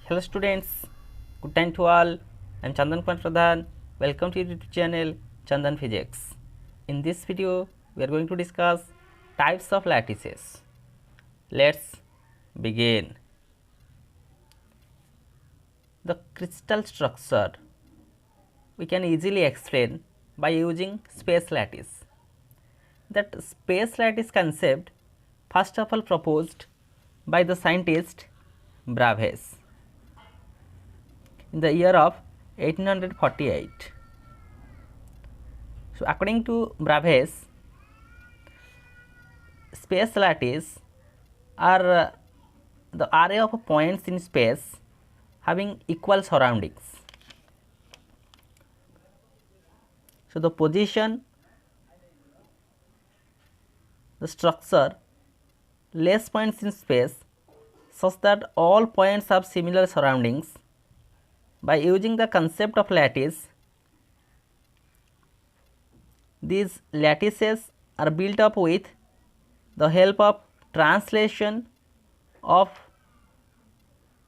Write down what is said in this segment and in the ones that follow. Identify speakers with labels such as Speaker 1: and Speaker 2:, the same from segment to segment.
Speaker 1: Hello students, good time to all. I am Chandan Kumar Pradhan. Welcome to your YouTube channel Chandan Physics. In this video, we are going to discuss types of lattices. Let's begin. The crystal structure we can easily explain by using space lattice. That space lattice concept first of all proposed by the scientist Bravais in the year of 1848. So, according to Bravais, space lattice are the array of points in space having equal surroundings. So, the position, the structure, less points in space such that all points have similar surroundings. By using the concept of lattice, these lattices are built up with the help of translation of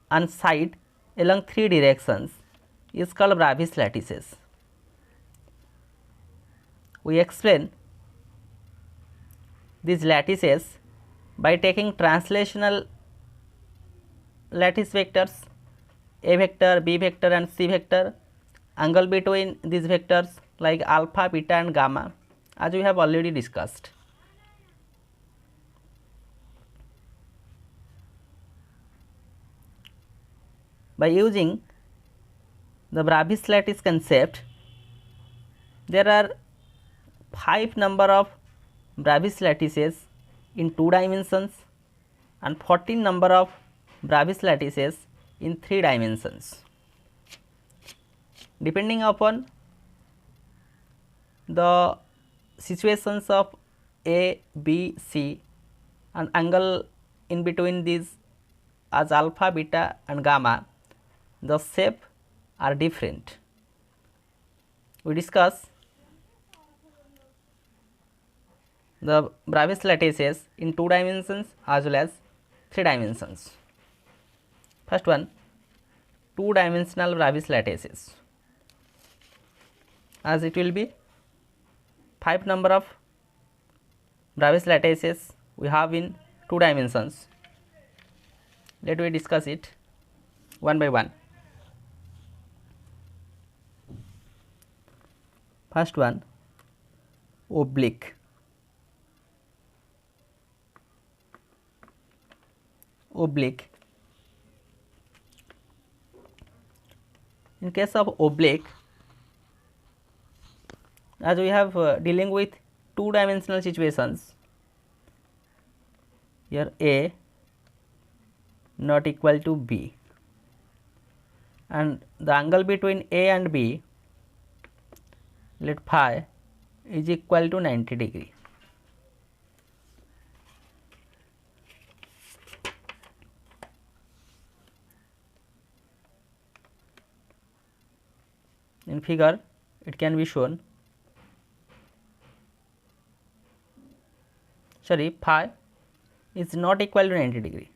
Speaker 1: an side along three directions is called Bravais lattices. We explain these lattices by taking translational lattice vectors A vector, B vector and C vector, angle between these vectors like alpha, beta and gamma, as we have already discussed. By using the Bravais lattice concept, there are 5 number of Bravais lattices in 2 dimensions and 14 number of Bravais lattices in 3 dimensions. Depending upon the situations of A, B, C and angle in between these as alpha, beta and gamma, the shape are different. We discuss the Bravais lattices in 2 dimensions as well as 3 dimensions. First one, 2 dimensional Bravais lattices, as it will be 5 number of Bravais lattices we have in 2 dimensions. Let we discuss it one by one. First one, oblique. Oblique. In case of oblique, as we have dealing with 2 dimensional situations, here A not equal to B and the angle between A and B, let phi is equal to 90 degree. In figure it can be shown, sorry, phi is not equal to 90 degree.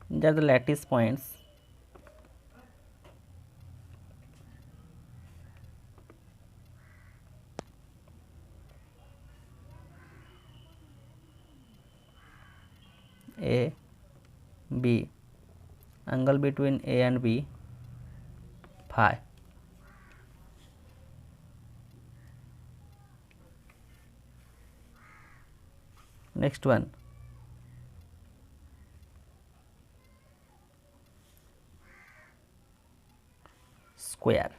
Speaker 1: These are the lattice points. A, B, angle between A and B, phi. Next one, square.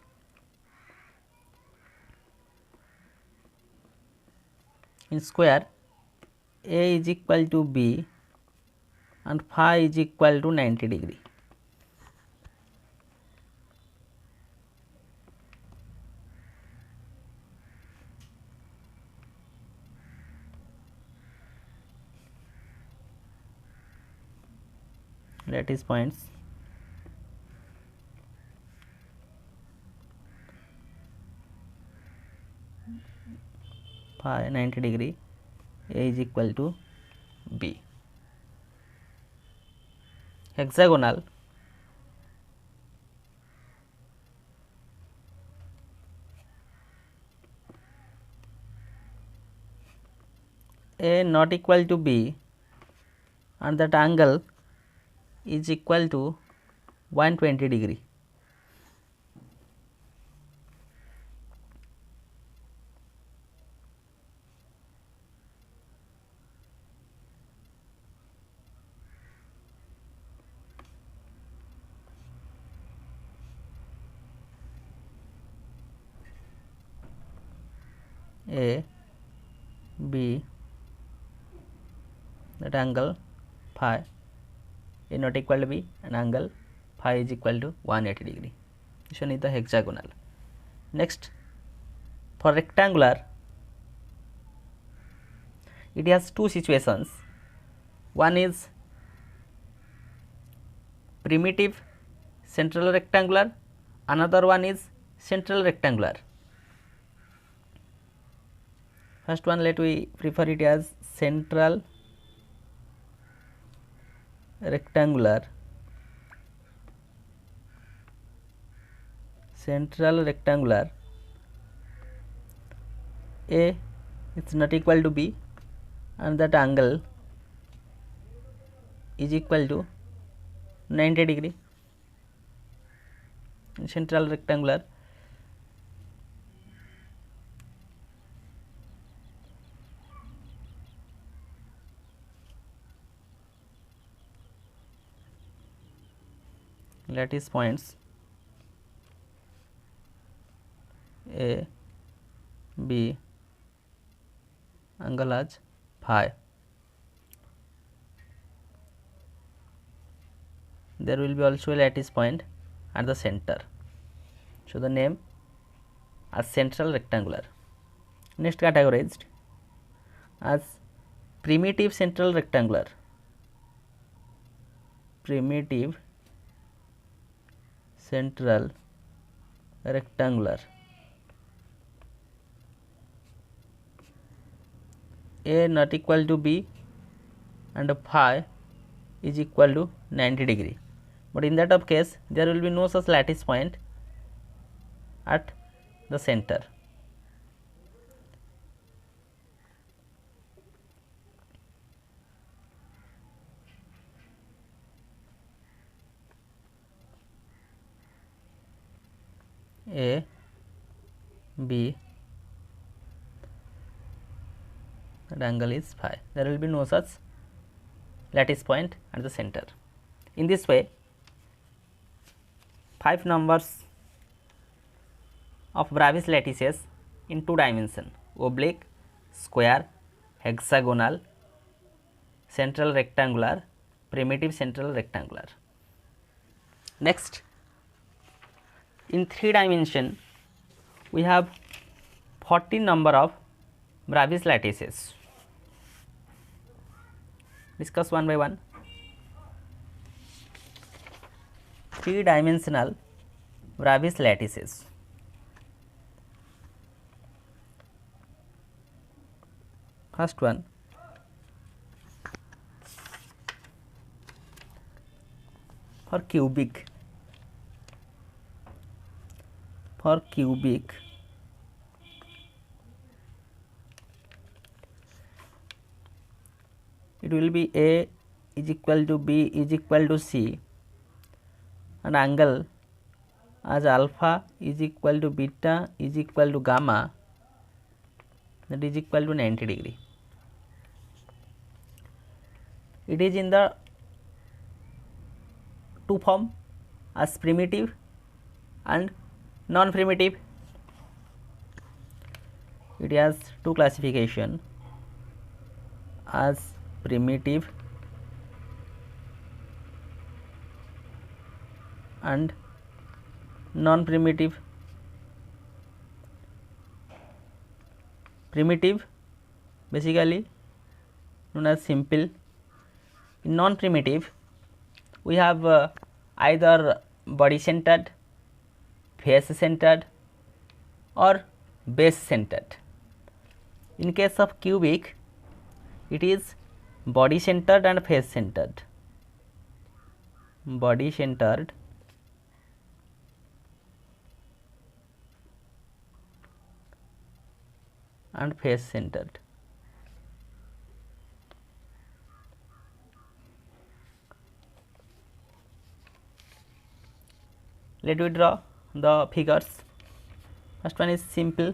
Speaker 1: In square, A is equal to B and phi is equal to 90 degree. Lattice points phi 90 degree, A is equal to B. Hexagonal, A not equal to B and that angle is equal to 120 degree. A, B, that angle phi, A not equal to B and angle phi is equal to 180 degree. This one is the hexagonal. Next, for rectangular, it has two situations. One is primitive central rectangular, another one is central rectangular. First one, let we prefer it as central rectangular. Central rectangular, A is not equal to B and that angle is equal to 90 degree. In central rectangular, lattice points A, B, angle as phi. There will be also a lattice point at the center. So the name as central rectangular. Next, categorized as primitive central rectangular. Primitive central rectangular, A not equal to B and phi is equal to 90 degree, but in that of case there will be no such lattice point at the center. A, B, that angle is phi. There will be no such lattice point at the center. In this way, 5 numbers of Bravais lattices in 2 dimension: oblique, square, hexagonal, central rectangular, primitive central rectangular. Next, in 3 dimension, we have 14 number of Bravais lattices. Discuss one by one. 3 dimensional Bravais lattices. First one, for cubic. For cubic, it will be A is equal to B is equal to C and angle as alpha is equal to beta is equal to gamma, that is equal to 90 degree. It is in the 2 form as primitive and non-primitive. It has 2 classification. as primitive and non-primitive. Primitive basically known as simple. In non-primitive we have either body centered, face centered or base centered. In case of cubic it is body centered and face centered. Body centered and face centered. Let me draw the figures. First one is simple.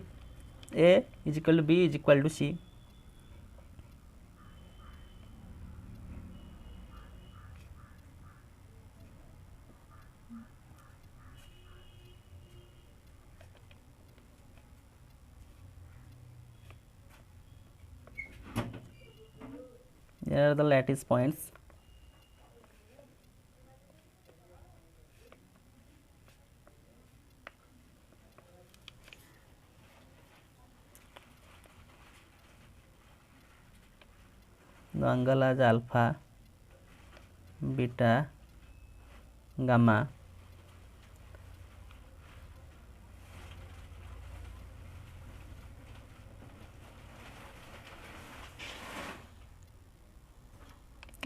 Speaker 1: A is equal to B is equal to C. Here are the lattice points. The angle as alpha, beta, gamma.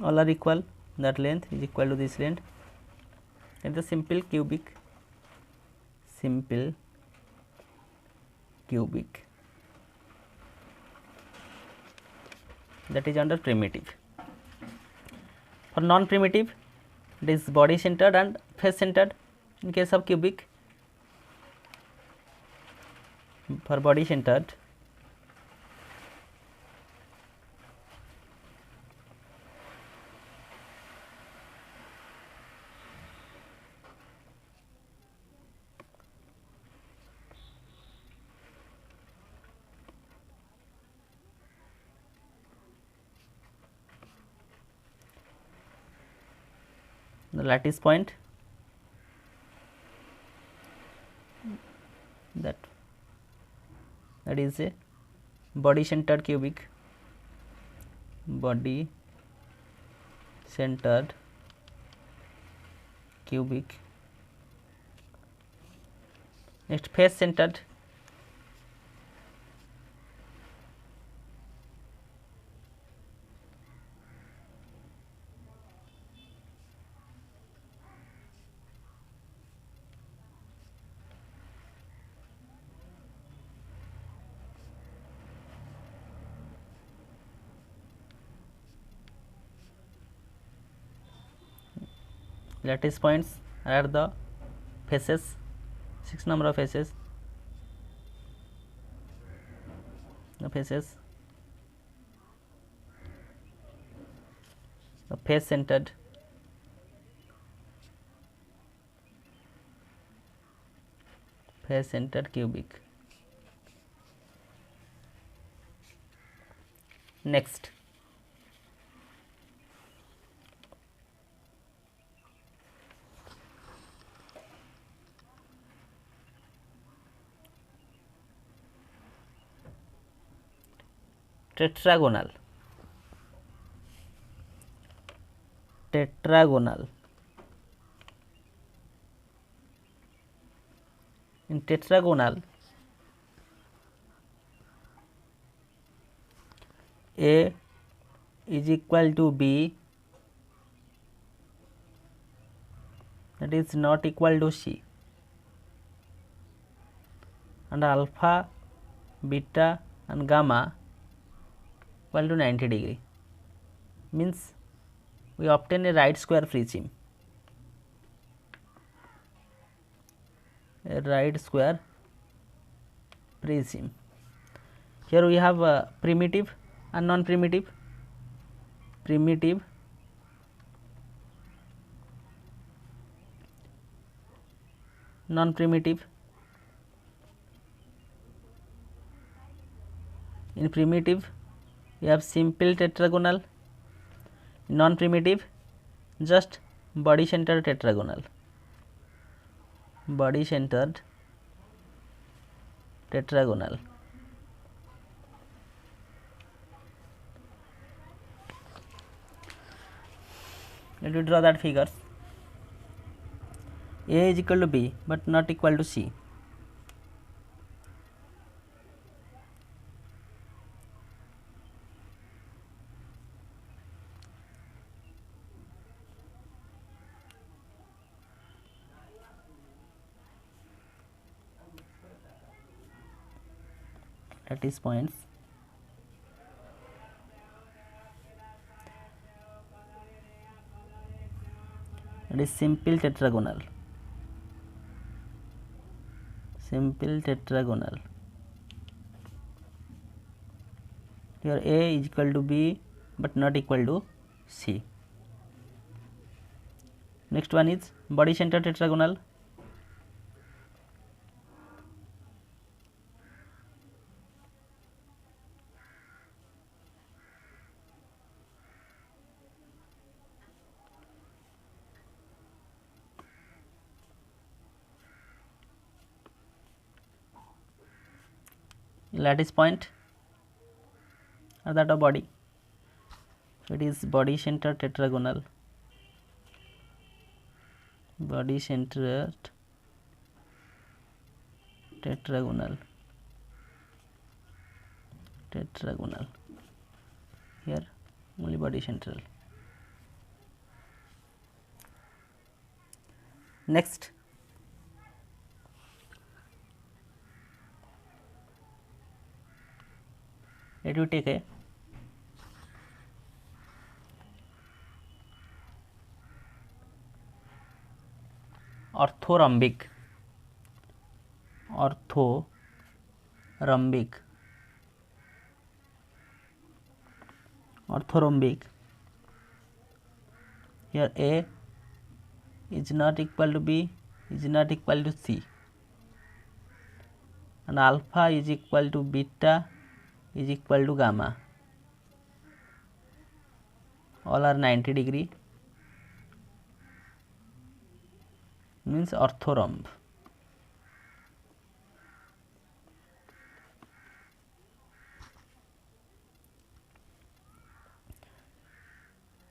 Speaker 1: All are equal, that length is equal to this length. And the simple cubic, that is under primitive. For non-primitive it is body centered and face centered. In case of cubic, for body centered the lattice point, that is a body centered cubic, body centered cubic. Next, face centered, lattice points are the faces, 6 number of faces, the faces, the face centered, cubic. Next, tetragonal. In tetragonal, A is equal to B, that is not equal to C, and alpha, beta and gamma equal to 90 degree, means we obtain a right square prism. Here we have primitive and non-primitive. Primitive, non-primitive. In primitive We have simple tetragonal, non-primitive, just body centered tetragonal. Body centered tetragonal. Let me draw that figures. A is equal to B but not equal to C. Lattice points. It is simple tetragonal. Simple tetragonal. Here A is equal to B but not equal to C. Next one is body center tetragonal. Lattice point are that of body. So it is body center tetragonal. Body centered tetragonal. Tetragonal. Here only body central. Next, let you take a orthorhombic here A is not equal to B, is not equal to C, and alpha is equal to beta is equal to gamma, all are 90 degree, means orthorhomb.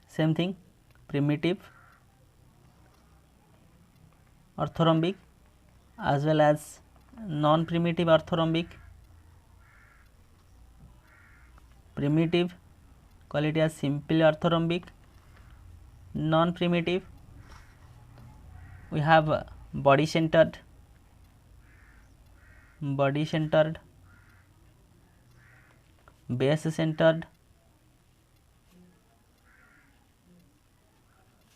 Speaker 1: Same thing, primitive orthorhombic as well as non-primitive orthorhombic. Primitive call it as simple orthorhombic, non-primitive we have body centered, base centered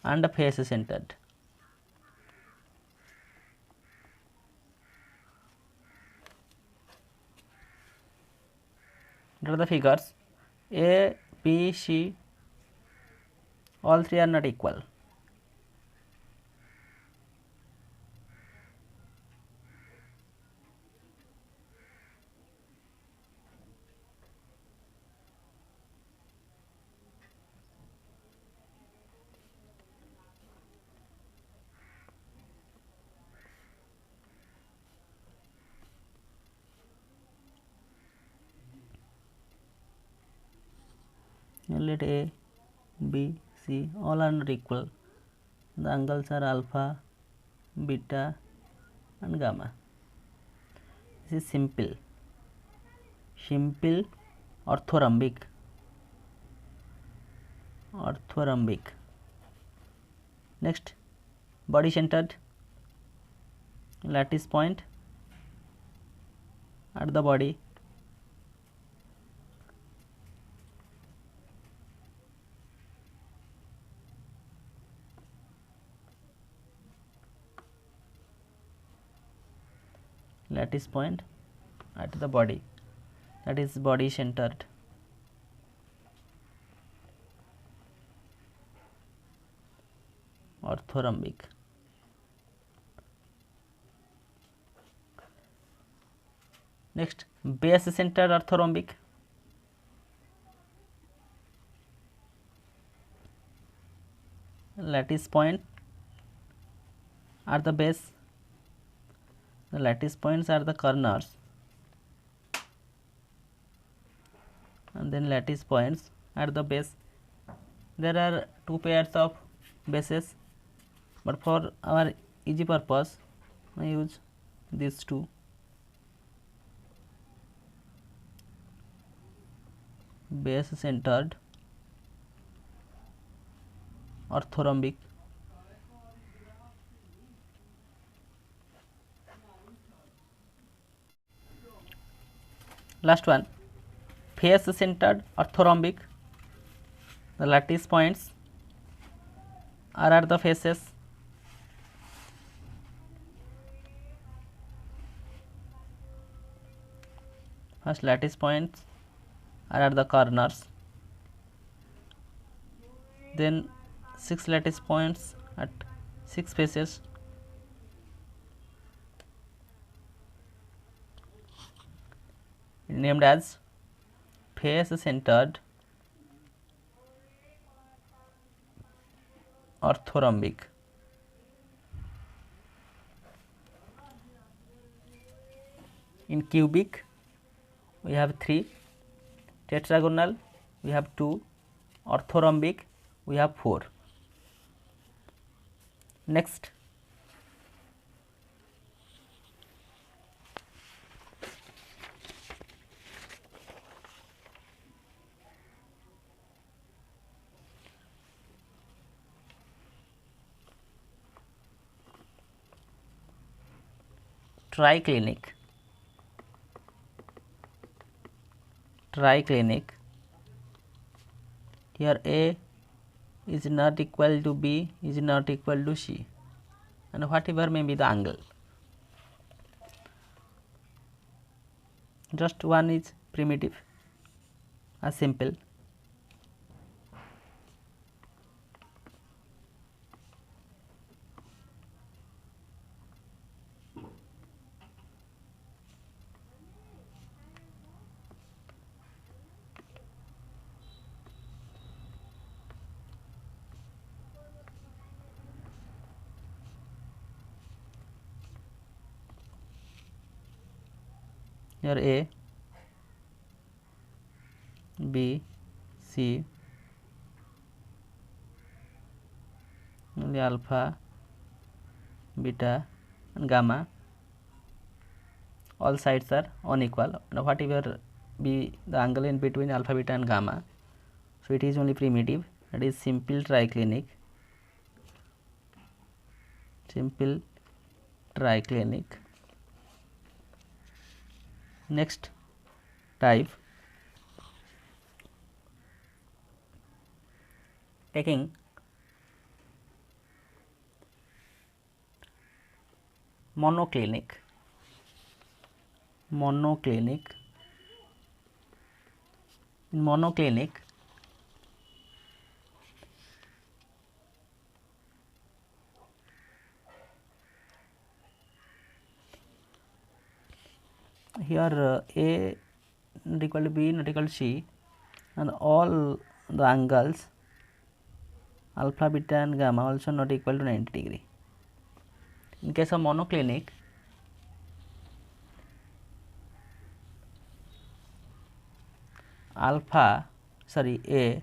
Speaker 1: and face centered. Draw the figures. A, B, C, all three are not equal. Let A, B, C all are not equal. The angles are alpha, beta and gamma. This is simple orthorhombic. Next, body centered, lattice point at the body, lattice point at the body, that is body centered. Orthorhombic. Next, base centered orthorhombic. lattice point are the base, the lattice points are the corners, and then lattice points at the base. There are two pairs of bases, but for our easy purpose I use these two. Base centered orthorhombic. Last one, face centered orthorhombic. The lattice points are at the faces. First lattice points are at the corners, then 6 lattice points at 6 faces. Named as face centered orthorhombic. In cubic we have 3, tetragonal we have 2, orthorhombic we have 4. Next, triclinic. Triclinic, here A is not equal to B is not equal to C, and whatever may be the angle, just one is primitive, as simple. Here A, B, C, only alpha, beta and gamma, all sides are unequal, and whatever be the angle in between alpha, beta and gamma, so it is only primitive, that is simple triclinic. Simple triclinic. Next type, taking monoclinic. Monoclinic. In monoclinic, here A not equal to B not equal to C, and all the angles alpha, beta and gamma also not equal to 90 degree. In case of monoclinic, A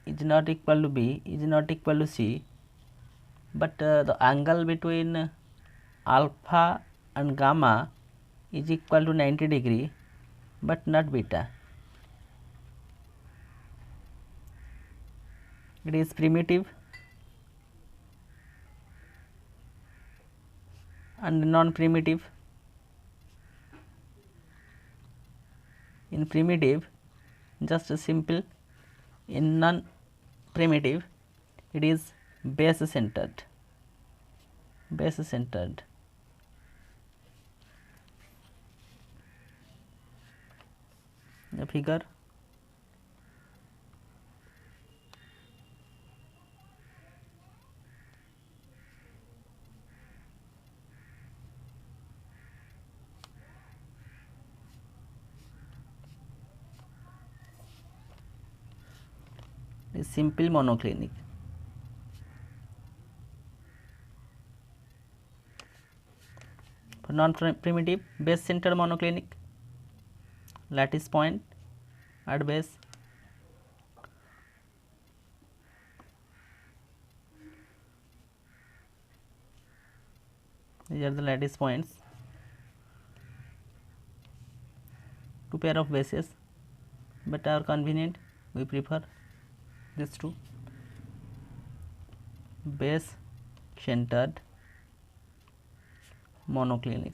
Speaker 1: is not equal to B is not equal to C, but the angle between alpha and gamma is equal to 90 degree, but not beta. It is primitive and non-primitive. In primitive, just a simple. In non-primitive, it is base centered. Base centered. The figure. Is simple monoclinic. non-primitive base center monoclinic, lattice point at base. These are the lattice points. Two pair of bases, but are convenient, we prefer these two. Base centered monoclinic.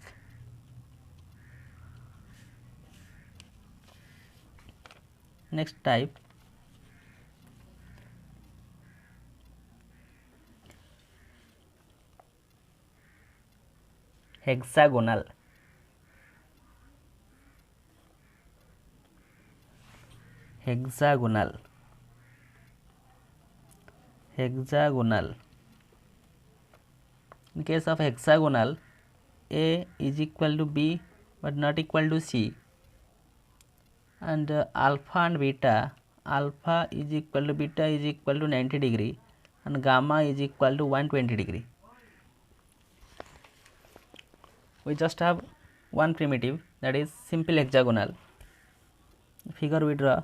Speaker 1: Next type, hexagonal. Hexagonal. Hexagonal. In case of hexagonal, A is equal to B but not equal to C, and alpha and beta, alpha is equal to beta is equal to 90 degree and gamma is equal to 120 degree. We just have one primitive, that is simple hexagonal. Figure we draw.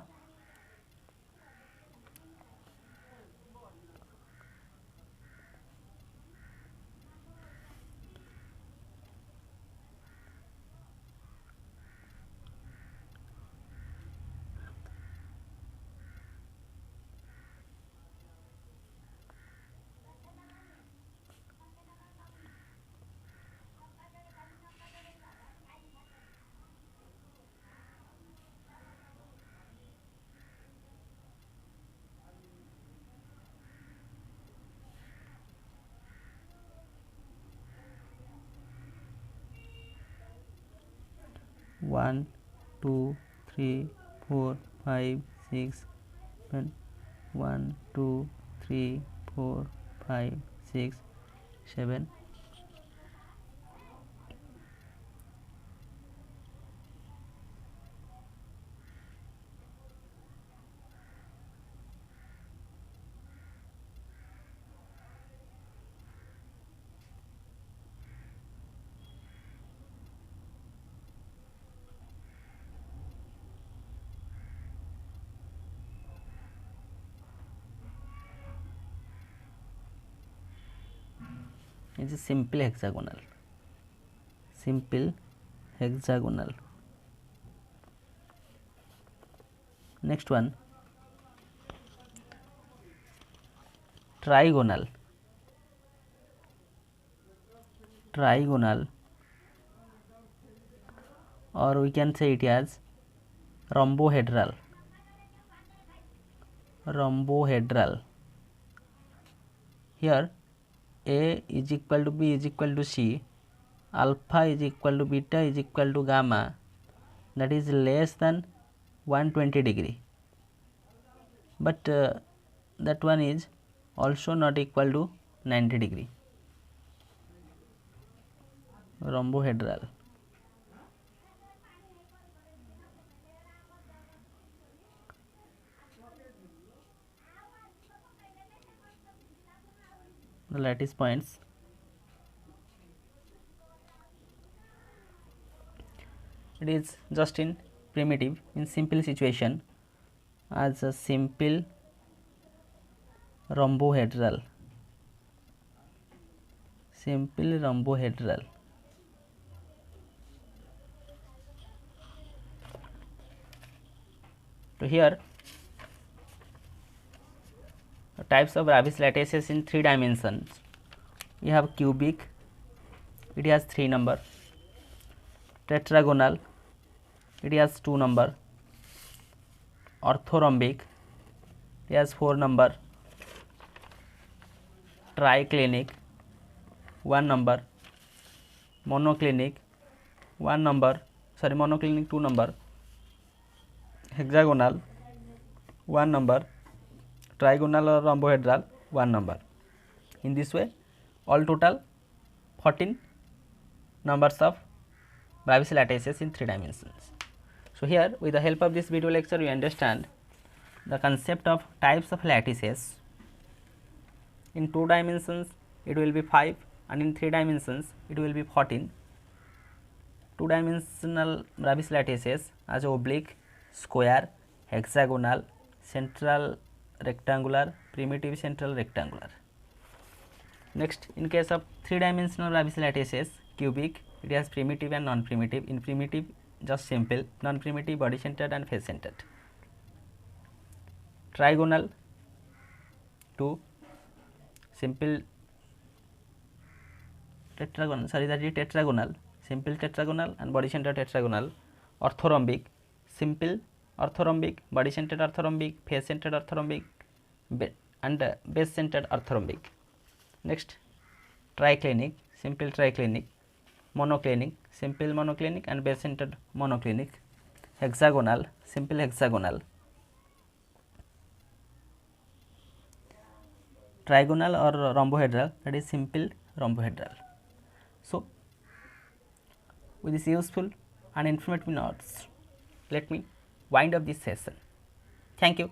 Speaker 1: One, 2, 3, 4, 5, 6, 7. 1, 2, 3, 4, 5, 6, 7. It is simple hexagonal. Simple hexagonal. Next one, trigonal. Trigonal, or we can say it as rhombohedral. Rhombohedral. Here A is equal to B is equal to C, alpha is equal to beta is equal to gamma, that is less than 120 degree, but that one is also not equal to 90 degree. Rhombohedral. The lattice points. It is just in primitive, in simple situation, as a simple rhombohedral. Simple rhombohedral. So here types of Bravais lattices in 3 dimensions. We have cubic, it has 3 number. Tetragonal, it has 2 number. Orthorhombic, it has 4 number. Triclinic, 1 number. Monoclinic, 1 number, sorry, monoclinic 2 number. Hexagonal, 1 number. Trigonal or rhombohedral, 1 number. In this way, all total 14 numbers of Bravais lattices in 3 dimensions. So here, with the help of this video lecture, we understand the concept of types of lattices. In 2 dimensions, it will be 5, and in 3 dimensions, it will be 14. two dimensional Bravais lattices as oblique, square, hexagonal, central rectangular, primitive central rectangular. Next, in case of three dimensional Bravais lattices, cubic, it has primitive and non-primitive. In primitive, just simple, non-primitive, body centered and face centered. Trigonal, two, simple tetragonal, sorry, that is tetragonal, simple tetragonal and body centered tetragonal. Orthorhombic, simple orthorhombic, body centered orthorhombic, face centered orthorhombic, and base centered orthorhombic. Next, triclinic, simple triclinic, monoclinic, simple monoclinic and base centered monoclinic. Hexagonal, simple hexagonal. Trigonal or rhombohedral, that is simple rhombohedral. So, with this useful and informative notes, let me wind up this session. Thank you.